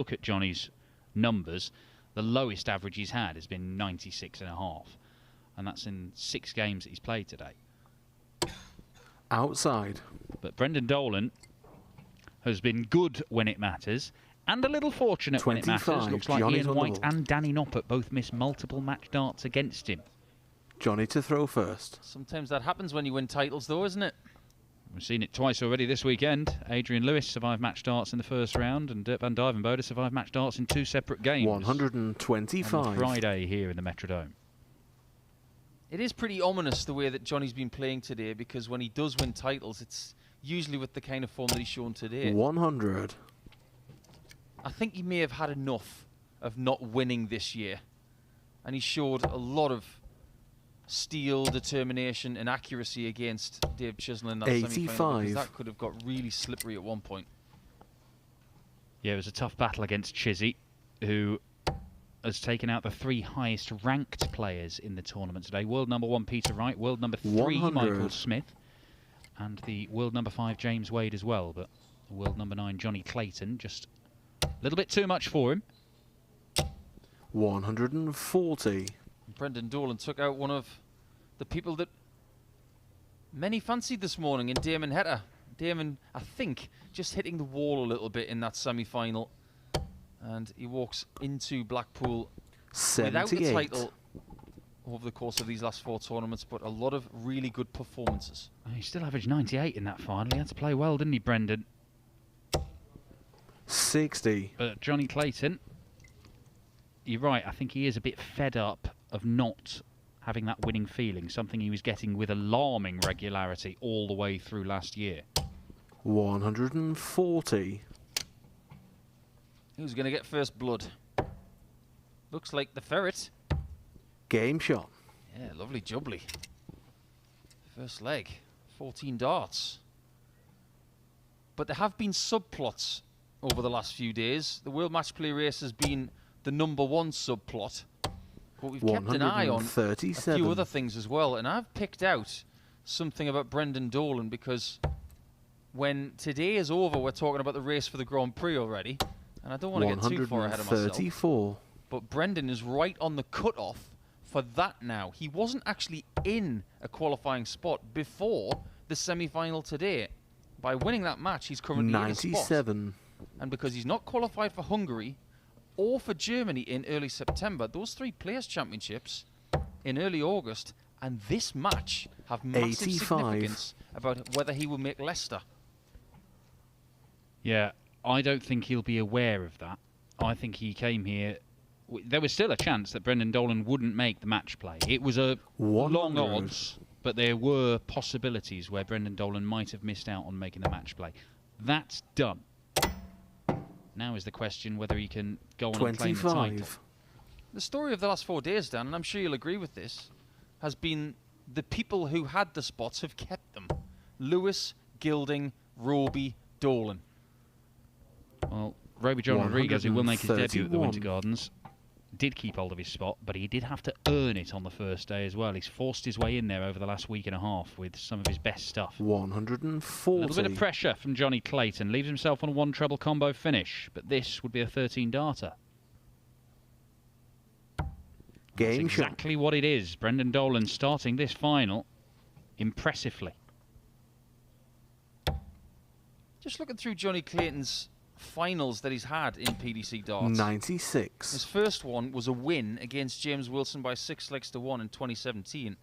look at Jonny's numbers, the lowest average he's had has been 96.5, and that's in 6 games that he's played today. Outside. But Brendan Dolan has been good when it matters, and a little fortunate when it matters. Looks like Johnny's Ian White and Danny Noppert both missed multiple match darts against him. Jonny to throw first. Sometimes that happens when you win titles, though, isn't it? We've seen it twice already this weekend. Adrian Lewis survived match darts in the first round, and Dirk van Duijvenbode survived match darts in 2 separate games. 125. On Friday here in the Metrodome. It is pretty ominous the way that Jonny's been playing today, because when he does win titles, it's usually with the kind of form that he's shown today. 100. I think he may have had enough of not winning this year, and he showed a lot of steel, determination and accuracy against Dave Chisnell in that semi-final, because that could have got really slippery at one point. Yeah, it was a tough battle against Chizzy, who has taken out the 3 highest ranked players in the tournament today. World number 1 Peter Wright, world number 3 100. Michael Smith, and the world number 5 James Wade as well. But the world number 9 Jonny Clayton, just a little bit too much for him. 140. Brendan Dolan took out one of the people that many fancied this morning in Damon Heta. Damon, I think, just hitting the wall a little bit in that semi-final. And he walks into Blackpool 78. without the title over the course of these last 4 tournaments, but a lot of really good performances. He still averaged 98 in that final. He had to play well, didn't he, Brendan? 60. But Jonny Clayton, you're right, I think he is a bit fed up of not having that winning feeling, something he was getting with alarming regularity all the way through last year. 140. Who's going to get first blood? Looks like the ferret. Game shot. Yeah, lovely jubbly. First leg, 14 darts. But there have been subplots over the last few days. The World Match Play race has been the number 1 subplot. But we've kept an eye on a few other things as well. And I've picked out something about Brendan Dolan, because when today is over, we're talking about the race for the Grand Prix already. And I don't want to get too far ahead of myself. But Brendan is right on the cut-off for that now. He wasn't actually in a qualifying spot before the semi-final today. By winning that match, he's currently 97. In a spot. And because he's not qualified for Hungary or for Germany in early September, those 3 Players' Championships in early August and this match have massive significance about whether he will make Leicester. Yeah, I don't think he'll be aware of that. I think he came here... There was still a chance that Brendan Dolan wouldn't make the match play. It was a long odds, but there were possibilities where Brendan Dolan might have missed out on making the match play. That's done. Now is the question whether he can go on and claim the title. The story of the last 4 days, Dan, and I'm sure you'll agree with this, has been the people who had the spots have kept them. Lewis, Gilding, Roby, Dolan. Well, Roby John Rodriguez, who will make his debut at the Winter Gardens, did keep hold of his spot, but he did have to earn it on the first day as well. He's forced his way in there over the last week and a half with some of his best stuff. 140. A little bit of pressure from Jonny Clayton. Leaves himself on a 1 treble combo finish, but this would be a 13-darter. Game That's exactly what it is. Brendan Dolan starting this final impressively. Just looking through Jonny Clayton's finals that he's had in PDC darts. 96. His first one was a win against James Wilson by 6 legs to 1 in 2017.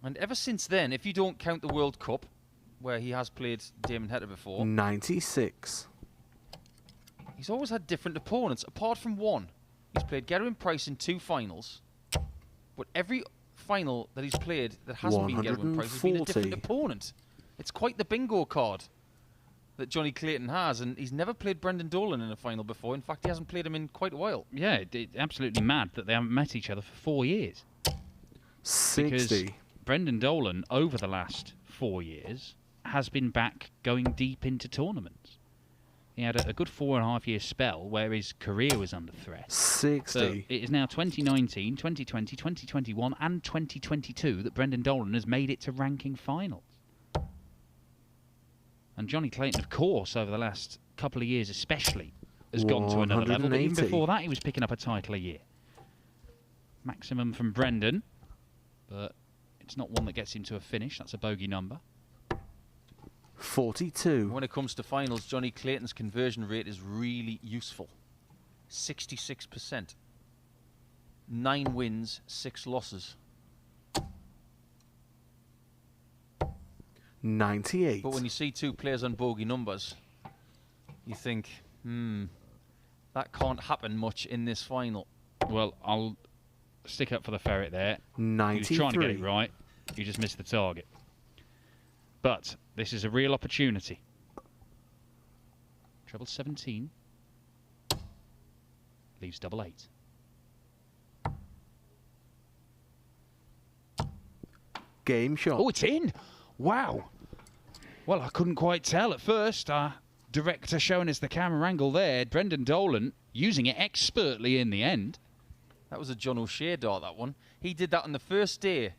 And ever since then, if you don't count the World Cup, where he has played Damon Heta before, 96. He's always had different opponents, apart from one. He's played Gerwyn Price in 2 finals, but every final that he's played that hasn't been Gerwyn Price has been a different opponent. It's quite the bingo card that Jonny Clayton has, and he's never played Brendan Dolan in a final before. In fact, he hasn't played him in quite a while. Yeah, it's absolutely mad that they haven't met each other for 4 years. 60. Because Brendan Dolan, over the last 4 years, has been back going deep into tournaments. He had a good 4.5-year spell where his career was under threat. 60. So it is now 2019, 2020, 2021 and 2022 that Brendan Dolan has made it to ranking finals. And Jonny Clayton, of course, over the last couple of years especially, has gone to another level. But even 180. before that, he was picking up a title a year. Maximum from Brendan, but it's not one that gets him to a finish. That's a bogey number. 42. When it comes to finals, Jonny Clayton's conversion rate is really useful. 66%. 9 wins, 6 losses. 98. But when you see 2 players on bogey numbers, you think, that can't happen much in this final. Well, I'll stick up for the ferret there. 93. He was trying to get it right. He just missed the target. But this is a real opportunity. Treble 17. Leaves double 8. Game shot. Oh, it's in! Wow! Well, I couldn't quite tell at first. Director showing us the camera angle there. Brendan Dolan using it expertly in the end. That was a John O'Shea dart, that one. He did that on the first day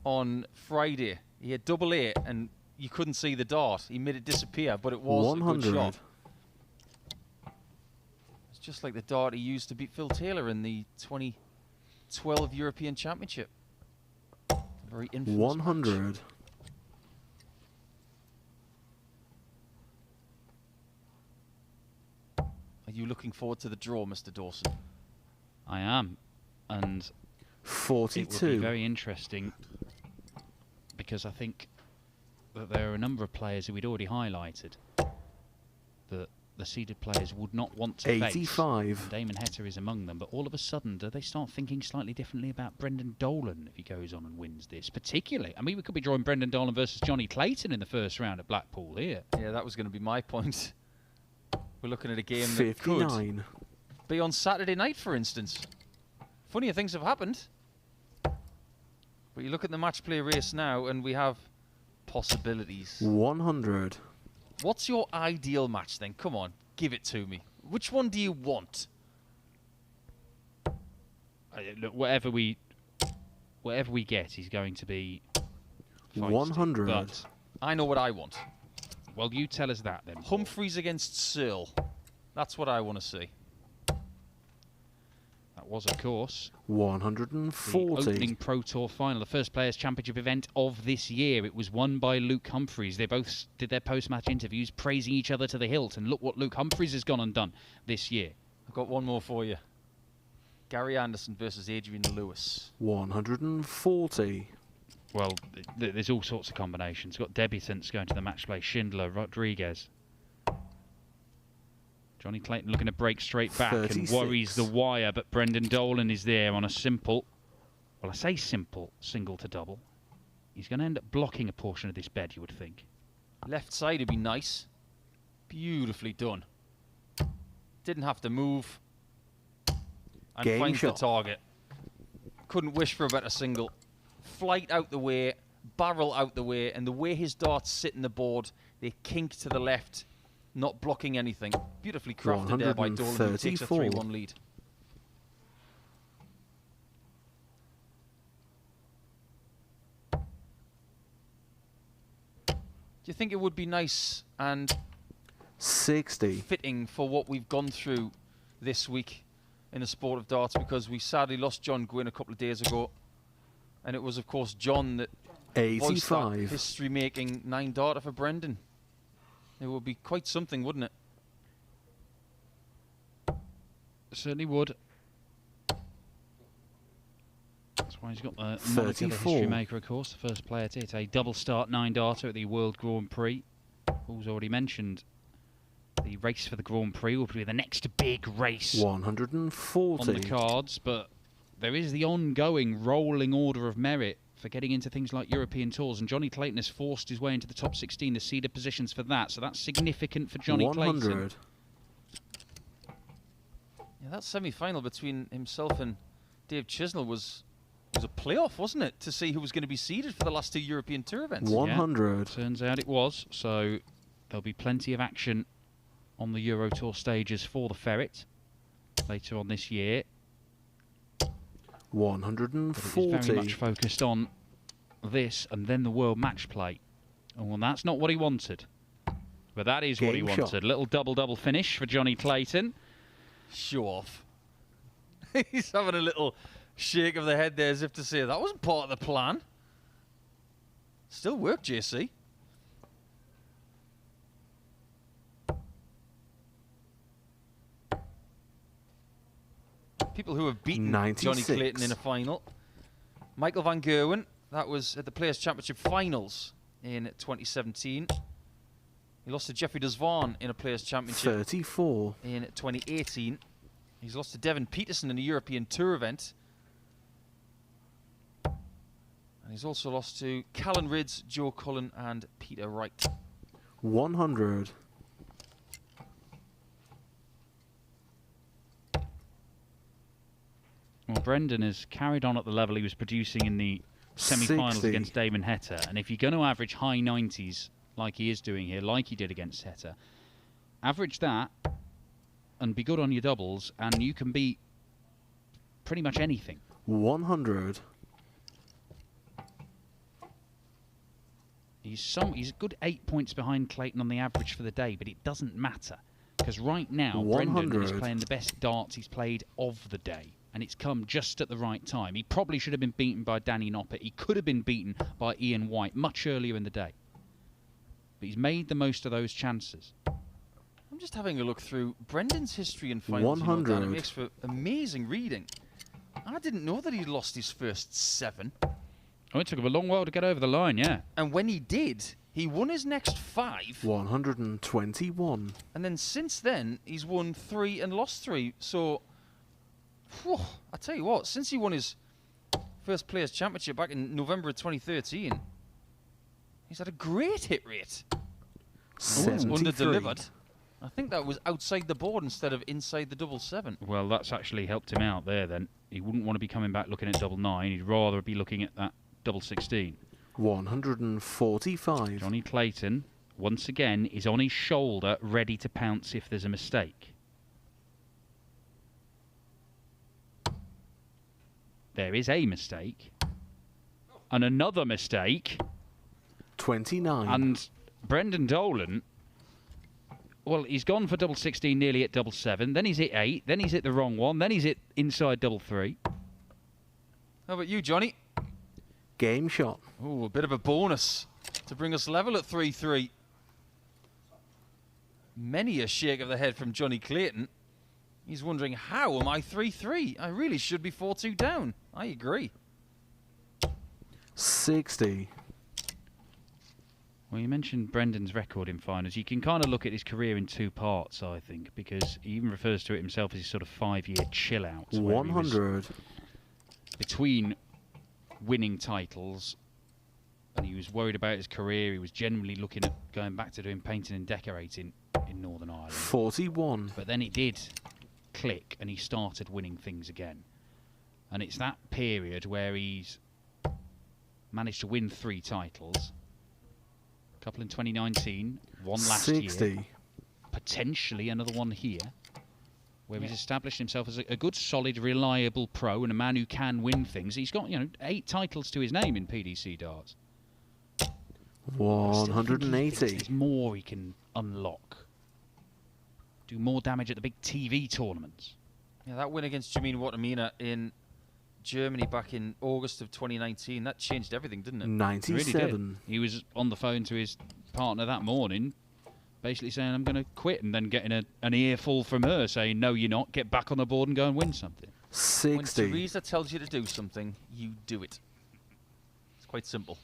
on Friday. He had double 8 and you couldn't see the dart. He made it disappear, but it was 100. a good shot. It's just like the dart he used to beat Phil Taylor in the 2012 European Championship. A very infamous 100. match. Are you looking forward to the draw, Mr. Dawson? I am. And it 42. will be very interesting because I think that there are a number of players who we'd already highlighted that the seeded players would not want to 85. face. Damon Heta is among them, but all of a sudden, do they start thinking slightly differently about Brendan Dolan if he goes on and wins this? Particularly, I mean, we could be drawing Brendan Dolan versus Jonny Clayton in the first round at Blackpool here. Yeah, that was going to be my point. We're looking at a game 59. that could be on Saturday night, for instance. Funnier things have happened. But you look at the match play race now, and we have possibilities. 100. What's your ideal match then? Come on, give it to me. Which one do you want? Look, whatever we get, he's going to be feisty, 100. But, I know what I want. well, you tell us that then. Humphreys against Searle. That's what I want to see. That was, of course, the 140. opening Pro Tour final, the first Players' Championship event of this year. It was won by Luke Humphreys. They both did their post-match interviews praising each other to the hilt. And look what Luke Humphreys has gone and done this year. I've got one more for you. Gary Anderson versus Adrian Lewis. 140. Well, there's all sorts of combinations. Got debutants going to the match play. Schindler, Rodriguez. Jonny Clayton looking to break straight back 36. and worries the wire, but Brendan Dolan is there on a simple, well, I say simple, single to double. He's going to end up blocking a portion of this bed, you would think. Left side would be nice. Beautifully done. Didn't have to move. And Game finds shot. the target. Couldn't wish for a better single. Flight out the way, barrel out the way, and the way his darts sit in the board, they kink to the left, not blocking anything. Beautifully crafted there by Dolan, who takes a 134. 3-1 lead. Do you think it would be nice and 60. fitting for what we've gone through this week in the sport of darts, because we sadly lost John Gwynn a couple of days ago, and it was of course John that voiced that 85. history-making 9-darter for Brendan. It would be quite something, wouldn't it? Certainly would. That's why he's got the monocular 34. history maker, of course. The first player to hit a double start 9-darter at the World Grand Prix. Paul's already mentioned the race for the Grand Prix will be the next big race 140. on the cards, but there is the ongoing rolling order of merit for getting into things like European tours, and Jonny Clayton has forced his way into the top 16, the seeded positions for that, so that's significant for Jonny 100. Clayton. Yeah, that semi-final between himself and Dave Chisnell was a playoff, wasn't it? To see who was going to be seeded for the last 2 European Tour events. 100. Turns out it was, so there'll be plenty of action on the Euro Tour stages for the Ferret later on this year. But it is 140. very much focused on this and then the World Match Play. Oh, well, that's not what he wanted. But that is what he Game wanted. shot. Little double-double finish for Jonny Clayton. Show off. He's having a little shake of the head there as if to say, that wasn't part of the plan. Still work, JC. People who have beaten 96. Jonny Clayton in a final. Michael van Gerwen, that was at the Players' Championship Finals in 2017. He lost to Jeffrey Desvaughn in a Players' Championship 34. in 2018. He's lost to Devin Peterson in a European Tour event. And he's also lost to Callan Ridds, Joe Cullen and Peter Wright. 100. Well, Brendan has carried on at the level he was producing in the semi-finals 60. against Damon Heta. And if you're going to average high 90s like he is doing here, like he did against Heta, average that and be good on your doubles, and you can beat pretty much anything. 100. He's a good 8 points behind Clayton on the average for the day, but it doesn't matter. Because right now, 100. Brendan is playing the best darts he's played of the day. And it's come just at the right time. He probably should have been beaten by Danny Noppert. He could have been beaten by Ian White much earlier in the day. But he's made the most of those chances. I'm just having a look through Brendan's history in finals. 100. You know, Dan, it makes for amazing reading. I didn't know that he lost his first 7. Oh, it took him a long while to get over the line, yeah. And when he did, he won his next 5. 121. And then since then, he's won 3 and lost 3. So, whew, I tell you what, since he won his first Players' Championship back in November of 2013, he's had a great hit rate. 73. Under-delivered. I think that was outside the board instead of inside the double 7. Well, that's actually helped him out there then. He wouldn't want to be coming back looking at double 9. He'd rather be looking at that double 16. 145. Jonny Clayton, once again, is on his shoulder, ready to pounce if there's a mistake. There is a mistake. And another mistake. 29. And Brendan Dolan, well, he's gone for double 16 nearly at double 7. Then he's hit 8. Then he's hit the wrong one. Then he's hit inside double 3. How about you, Jonny? Game shot. Oh, a bit of a bonus to bring us level at 3-3. Many a shake of the head from Jonny Clayton. He's wondering, how am I 3-3? I really should be 4-2 down. I agree. 60. Well, you mentioned Brendan's record in finals. You can kind of look at his career in 2 parts, I think, because he even refers to it himself as his sort of 5-year chill out. 100. Between winning titles, and he was worried about his career. He was generally looking at going back to doing painting and decorating in Northern Ireland. 41. But then it did click, and he started winning things again. And it's that period where he's managed to win 3 titles. A couple in 2019, one last 60. year. Potentially another one here, where he's established himself as a good, solid, reliable pro and a man who can win things. He's got, 8 titles to his name in PDC darts. 180. There's more he can unlock. Do more damage at the big TV tournaments. Yeah, that win against Jameen Watamina in Germany back in August of 2019, that changed everything, didn't it? 97. Really did. He was on the phone to his partner that morning, basically saying, I'm going to quit, and then getting an earful from her saying, no, you're not. Get back on the board and go and win something. 60. When Teresa tells you to do something, you do it. It's quite simple.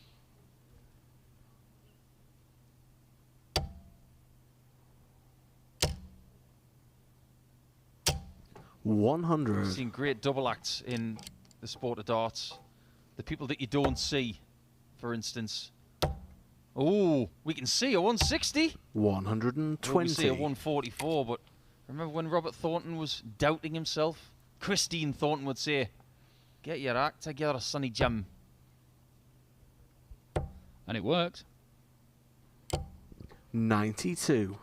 100. We've seen great double acts in the sport of darts. The people that you don't see, for instance. Oh, we can see a 160. 120. We see a 144, but remember when Robert Thornton was doubting himself? Christine Thornton would say, get your act together, Sonny Jim. And it worked. 92.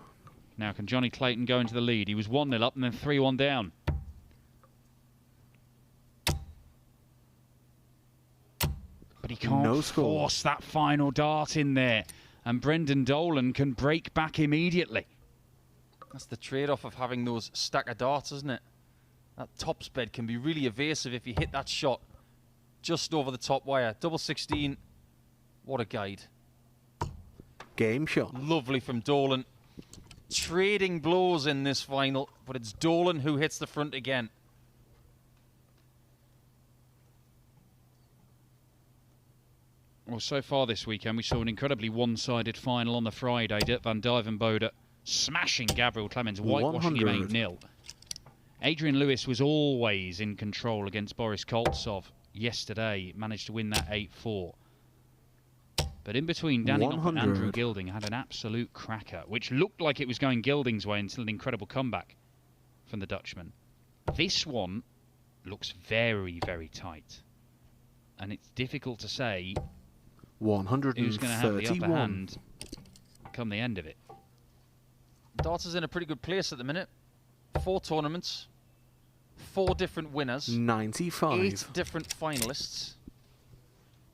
Now can Jonny Clayton go into the lead? He was 1-0 up and then 3-1 down. But he can't force that final dart in there. and Brendan Dolan can break back immediately. That's the trade-off of having those stack of darts, isn't it? That top sped can be really evasive if you hit that shot just over the top wire. Double 16. What a guide. Game shot. Lovely from Dolan. Trading blows in this final, but it's Dolan who hits the front again. Well, so far this weekend, we saw an incredibly one-sided final on the Friday. Dirk van Dijvenbode smashing Gabriel Clemens, whitewashing him 8-0. Adrian Lewis was always in control against Boris Koltsov. Yesterday, managed to win that 8-4. But in between, Danny Knott and Andrew Gilding had an absolute cracker, which looked like it was going Gilding's way until an incredible comeback from the Dutchman. This one looks very, very tight. And it's difficult to say 131. who's going to have the upper hand come the end of it. Darts is in a pretty good place at the minute. 4 tournaments, 4 different winners, 95. 8 different finalists.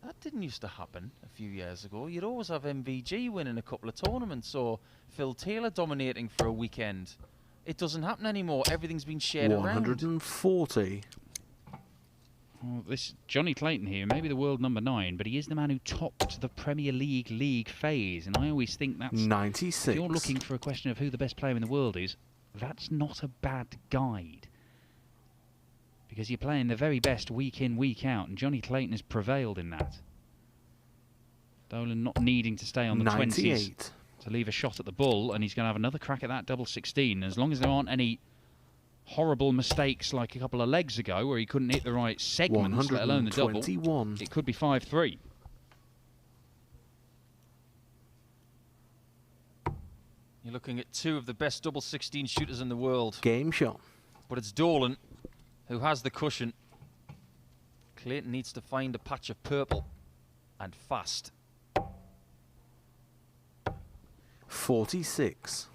That didn't used to happen a few years ago. You'd always have MVG winning a couple of tournaments or Phil Taylor dominating for a weekend. It doesn't happen anymore. Everything's been shared 140. Well, this Jonny Clayton here, maybe the world number 9, but he is the man who topped the Premier League phase, and I always think that's 96. If you're looking for a question of who the best player in the world is, that's not a bad guide. Because you're playing the very best week in, week out, and Jonny Clayton has prevailed in that. Dolan not needing to stay on the 20s to leave a shot at the bull, and he's going to have another crack at that double 16. As long as there aren't any horrible mistakes like a couple of legs ago where he couldn't hit the right segments, let alone the double, it could be 5-3. You're looking at 2 of the best double 16 shooters in the world. Game shot. But it's Dolan who has the cushion. Clayton needs to find a patch of purple, and fast. 46.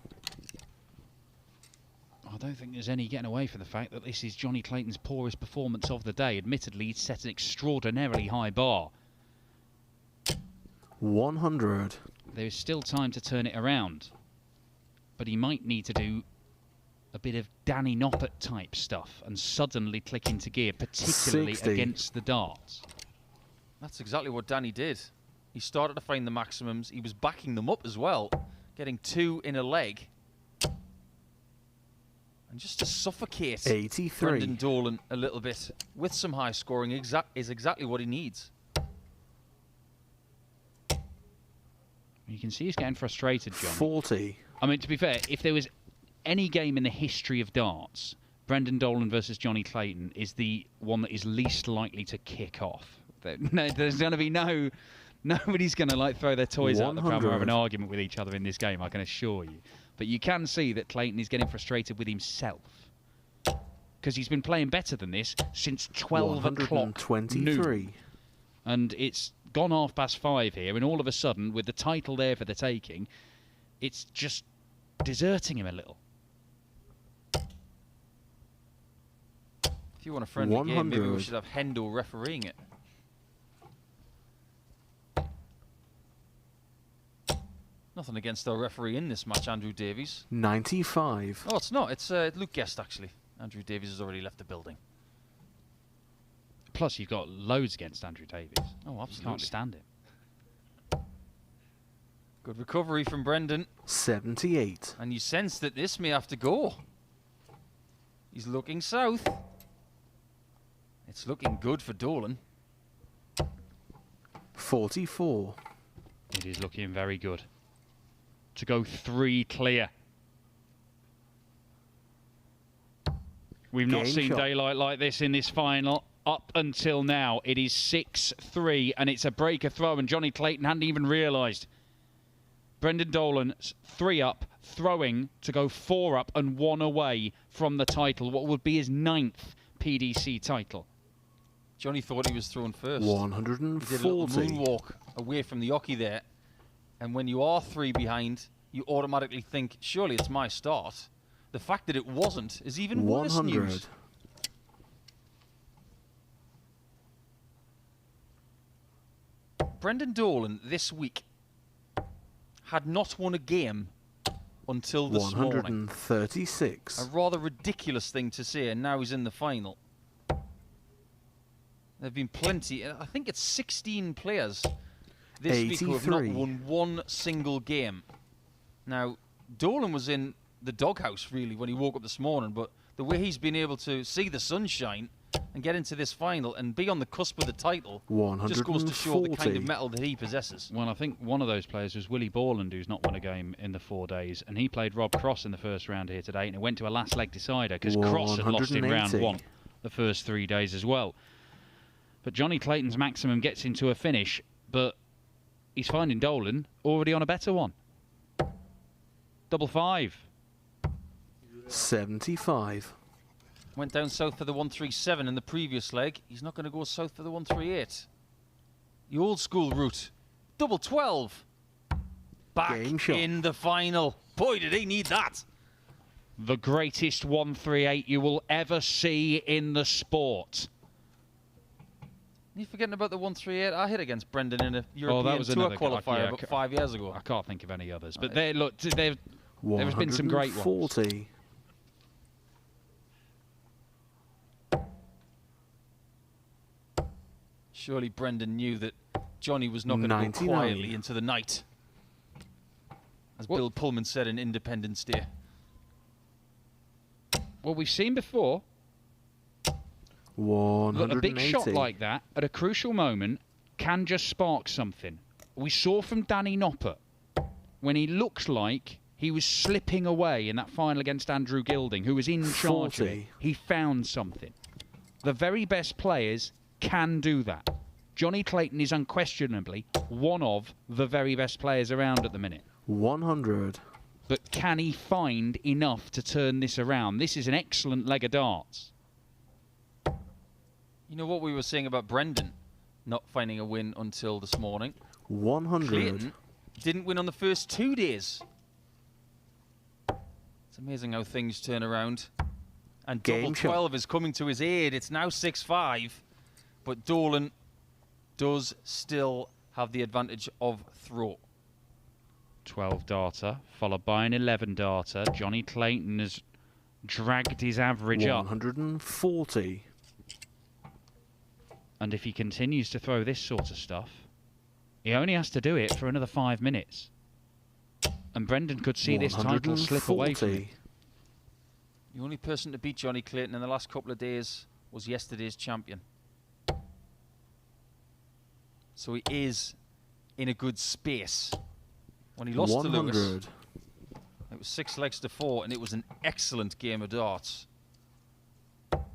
I don't think there's any getting away from the fact that this is Jonny Clayton's poorest performance of the day. Admittedly, he's set an extraordinarily high bar. 100. There is still time to turn it around. But he might need to do a bit of Danny Noppert type stuff and suddenly click into gear, particularly 60. against the darts. That's exactly what Danny did. He started to find the maximums. He was backing them up as well, getting 2 in a leg. And just to suffocate 83. Brendan Dolan a little bit with some high scoring is exactly what he needs. You can see he's getting frustrated, John. 40. I mean, to be fair, if there was any game in the history of darts, Brendan Dolan versus Jonny Clayton is the one that is least likely to kick off. There's going to be nobody's going to like throw their toys out the pram or have an argument with each other in this game, I can assure you. But you can see that Clayton is getting frustrated with himself because he's been playing better than this since 12 o'clock noon. And it's gone 5:30 here, and all of a sudden, with the title there for the taking, it's just deserting him a little. If you want a friendly game, maybe we should have Hendo refereeing it. Nothing against our referee in this match, Andrew Davies. 95. Oh, it's not. It's Luke Guest, actually. Andrew Davies has already left the building. Plus, you've got loads against Andrew Davies. Oh, absolutely. You can't stand him. Good recovery from Brendan. 78. And you sense that this may have to go. He's looking south. It's looking good for Dolan. 44. It is looking very good. To go 3 clear. We've not seen daylight like this in this final up until now. It is 6-3 and it's a breaker throw, and Jonny Clayton hadn't even realised. Brendan Dolan's 3 up, throwing to go 4 up and 1 away from the title, what would be his 9th PDC title. Jonny thought he was thrown first. 140. He did a little moonwalk away from the oche there. And when you are 3 behind, you automatically think, surely it's my start. The fact that it wasn't is even worse news. Brendan Dolan this week had not won a game until this morning. 136. A rather ridiculous thing to say, and now he's in the final. There have been plenty. I think it's 16 players this week who have not won one single game. Now, Dolan was in the doghouse, really, when he woke up this morning, but the way he's been able to see the sunshine and get into this final and be on the cusp of the title just goes to show the kind of mettle that he possesses. Well, I think one of those players was Willie Borland, who's not won a game in the 4 days, and he played Rob Cross in the first round here today, and it went to a last leg decider because Cross had lost in round 1 the first 3 days as well. But Jonny Clayton's maximum gets into a finish, but he's finding Dolan already on a better one. Double 5. 75. Went down south for the 137 in the previous leg. He's not going to go south for the 138. The old school route. Double 12. Back in the final. Boy, did he need that. The greatest 138 you will ever see in the sport. You're forgetting about the 138 I hit against Brendan in a European Tour qualifier about 5 years ago. I can't think of any others. But there has been some great ones. 140. Surely Brendan knew that Jonny was not going to go quietly into the night. As Bill Pullman said in Independence Day. Well, we've seen before. 180. A big shot like that at a crucial moment can just spark something. We saw from Danny Noppert when he looked like he was slipping away in that final against Andrew Gilding, who was in charge of it. He found something. The very best players can do that. Jonny Clayton is unquestionably one of the very best players around at the minute. 100. But can he find enough to turn this around? This is an excellent leg of darts. You know what we were saying about Brendan not finding a win until this morning? 100. Clayton didn't win on the first 2 days. It's amazing how things turn around. And double 12 is coming to his aid. It's now 6-5. But Dolan does still have the advantage of throw. 12 darter, followed by an 11 darter. Jonny Clayton has dragged his average up. 140. And if he continues to throw this sort of stuff, he only has to do it for another 5 minutes. And Brendan could see this title slip away from him. The only person to beat Jonny Clayton in the last couple of days was yesterday's champion. So he is in a good space. When he lost to Lewis, it was 6 legs to 4, and it was an excellent game of darts.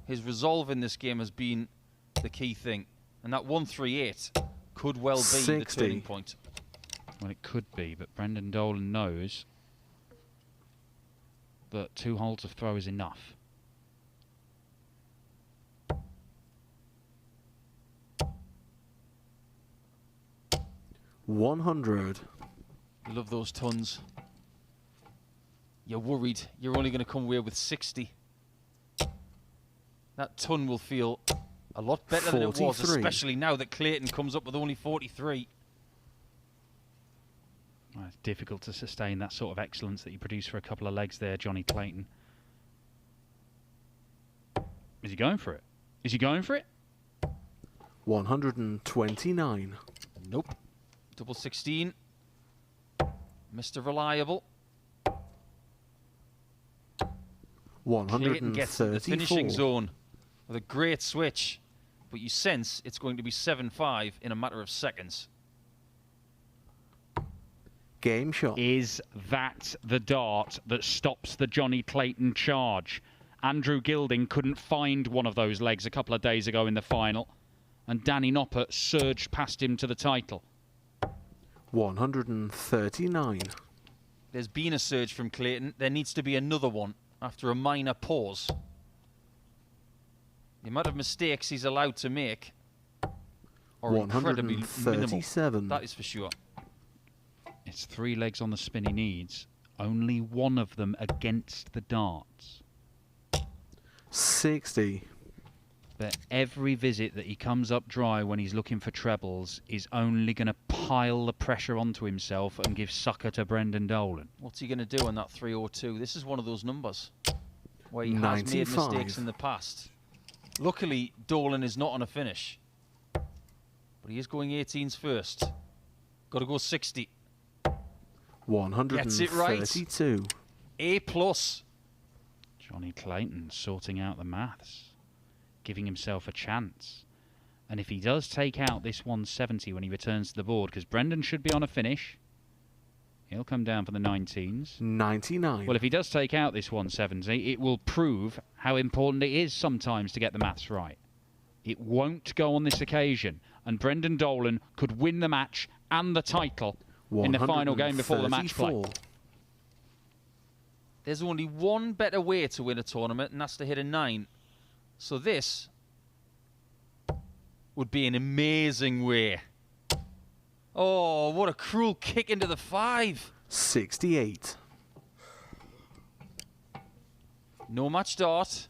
His resolve in this game has been the key thing, and that 138 could well be the turning point. Well, it could be, but Brendan Dolan knows that 2 holes of throw is enough. $100. Love those tons. You're worried you're only going to come away with 60. That ton will feel a lot better than it was, especially now that Clayton comes up with only 43. Well, it's difficult to sustain that sort of excellence that you produce for a couple of legs there, Jonny Clayton. Is he going for it? Is he going for it? 129. Nope. Double 16. Mr. Reliable. 134. Clayton gets in the finishing zone with a great switch, but you sense it's going to be 7-5 in a matter of seconds. Game shot. Is that the dart that stops the Jonny Clayton charge? Andrew Gilding couldn't find one of those legs a couple of days ago in the final, and Danny Noppert surged past him to the title. 139. There's been a surge from Clayton. There needs to be another one after a minor pause. The amount of mistakes he's allowed to make are incredibly minimal. That is for sure. It's 3 legs on the spin he needs. Only one of them against the darts. 60. But every visit that he comes up dry when he's looking for trebles is only going to pile the pressure onto himself and give succor to Brendan Dolan. What's he going to do on that 302? This is one of those numbers where he has 95. made mistakes in the past. Luckily, Dolan is not on a finish. But he is going 18s first. Got to go 60. 132. Gets it right. A+. Jonny Clayton sorting out the maths, giving himself a chance. And if he does take out this 170 when he returns to the board, because Brendan should be on a finish, he'll come down for the 19s. 99. Well, if he does take out this 170, it will prove how important it is sometimes to get the maths right. It won't go on this occasion, and Brendan Dolan could win the match and the title in the final game before the match play. There's only one better way to win a tournament, and that's to hit a 9. So this would be an amazing way. Oh, what a cruel kick into the 5. 68. No match dart.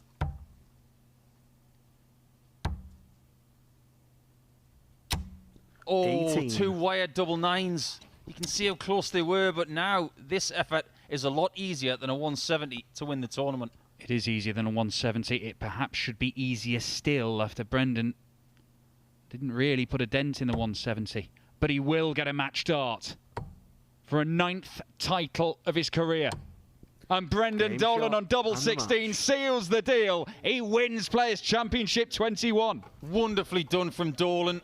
Oh, 18. 2 wired double 9s. You can see how close they were, but now this effort is a lot easier than a 170 to win the tournament. It is easier than a 170. It perhaps should be easier still after Brendan didn't really put a dent in the 170. But he will get a match dart for a 9th title of his career. And Brendan Game Dolan shot on double and the 16 match. seals the deal. He wins Players' Championship 21. Wonderfully done from Dolan.